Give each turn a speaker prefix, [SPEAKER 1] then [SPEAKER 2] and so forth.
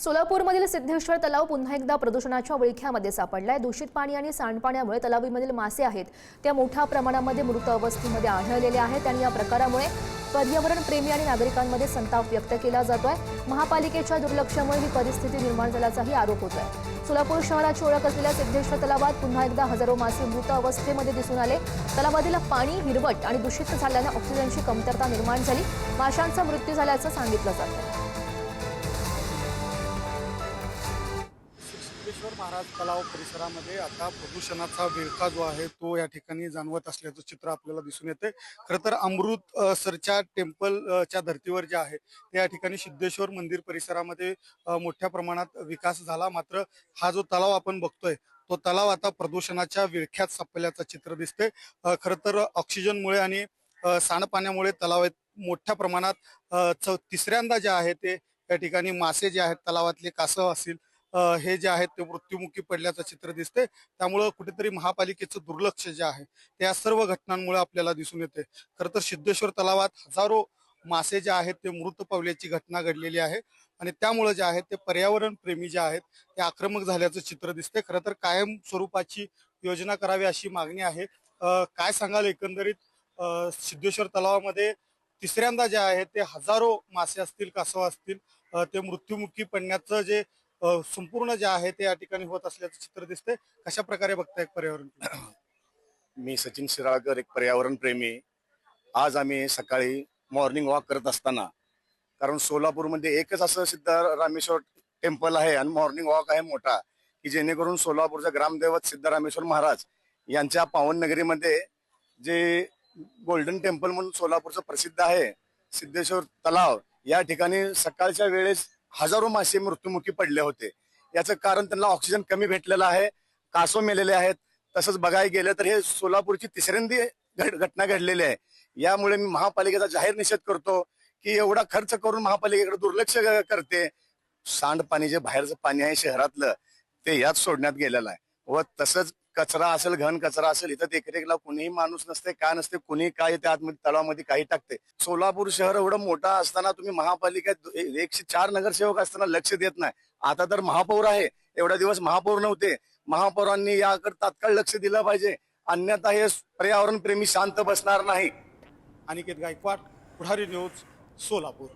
[SPEAKER 1] सोलापूरमधील सिद्धेश्वर तलाव पुन्हा एकदा प्रदूषणाच्या विळख्यामध्ये सापडलाय। दूषित पाणी आणि सांडपाण्यामुळे तलावामधील मासे आहेत त्या मोठ्या प्रमाणामध्ये मृत अवस्थेमध्ये आढळलेले आहेत आणि या प्रकारामुळे पर्यावरण प्रेमी आणि नागरिकांमध्ये संताप व्यक्त केला जातोय। महापालिकेच्या दुर्लक्षामुळे ही परिस्थिती निर्माण झाल्याचाही आरोप होतोय। सोलापूर शहराची ओळख असलेल्या सिद्धेश्वर तलावात पुन्हा एकदा हजारो मासे मृत अवस्थेमध्ये दिसून आले। तलावातील पाणी हिरवट आणि दूषित झाल्याने ऑक्सिजनची कमतरता निर्माण झाली। माशांचा मृत्यू झाल्याचं सांगितलं जातं।
[SPEAKER 2] सिद्धेश्वर महाराज तलाव परिसरामध्ये आता प्रदूषणाचा विळखा जो आहे तो या ठिकाणी जाणवत असल्याचं चित्र आपल्याला दिसून येते। खरं तर अमृतसरच्या टेम्पलच्या धर्तीवर जे आहे ते या ठिकाणी सिद्धेश्वर मंदिर परिसरामध्ये मोठ्या प्रमाणात विकास झाला। मात्र हा जो तलाव आपण बघतोय तो तलाव आता प्रदूषणाच्या विळख्यात सापडल्याचं चित्र दिसते। खरं तर ऑक्सिजनमुळे आणि सांडपाण्यामुळे तलावात मोठ्या प्रमाणात तिसऱ्यांदा जे आहे ते या ठिकाणी मासे जे आहेत तलावातले कासव असतील हे जे आहेत ते मृत्युमुखी पडल्याचं चित्र दिसते। त्यामुळं कुठेतरी महापालिकेचं दुर्लक्ष जे आहे त्या सर्व घटनांमुळे आपल्याला दिसून येते। खरं तर सिद्धेश्वर तलावात हजारो मासे जे आहेत ते मृत पावल्याची घटना घडलेली आहे आणि त्यामुळे जे आहे ते पर्यावरण प्रेमी जे आहेत ते आक्रमक झाल्याचं चित्र दिसते। खरं तर कायम स्वरूपाची योजना करावी अशी मागणी आहे। काय सांगाल एकंदरीत सिद्धेश्वर तलावामध्ये तिसऱ्यांदा जे आहे ते हजारो मासे असतील कासव असतील ते मृत्युमुखी पडण्याचं जे संपूर्ण जे आहे ते या ठिकाणी होत असल्याचं चित्र दिसते। कशा प्रकारे बघताय पर्यावरण?
[SPEAKER 3] मी सचिन शिराळकर, एक पर्यावरण प्रेमी। आज आम्ही सकाळी मॉर्निंग वॉक करत असताना, कारण सोलापूरमध्ये एकच असं सिद्धरामेश्वर टेम्पल आहे आणि मॉर्निंग वॉक आहे मोठा, की जेणेकरून सोलापूरचा ग्रामदैवत सिद्धरामेश्वर महाराज यांच्या पावननगरीमध्ये जे गोल्डन टेम्पल म्हणून सोलापूरचं प्रसिद्ध आहे सिद्धेश्वर तलाव, या ठिकाणी सकाळच्या वेळेस हजारो मासे मृत्युमुखी पडले होते। याचं कारण त्यांना ऑक्सिजन कमी भेटलेला आहे, कासव मेलेले आहेत। तसंच बघायला गेलं तर हे सोलापूरची तिसऱ्यांदी घटना घडलेली आहे। यामुळे मी महापालिकेचा जाहीर निषेध करतो की एवढा खर्च करून महापालिकेकडे दुर्लक्ष करते। सांडपाणी जे बाहेरचं पाणी आहे शहरातलं ते यात सोडण्यात गेलेलं आहे व तसंच कचरा असेल, घन कचरा असेल, इथं देखरेखला कुणीही माणूस नसते, काय नसते, कुणी काय त्या आतमध्ये तलावामध्ये काही टाकते। सोलापूर शहर एवढं मोठं असताना तुम्ही महापालिकेत 104 नगरसेवक असताना लक्ष देत नाही। आता तर महापौर आहे, एवढ्या दिवस महापौर नव्हते। महापौरांनी याकडे तात्काळ लक्ष दिलं पाहिजे, अन्यथा हे पर्यावरण प्रेमी शांत बसणार नाही।
[SPEAKER 2] अनिकेत गायकवाड, पुढारी न्यूज, सोलापूर।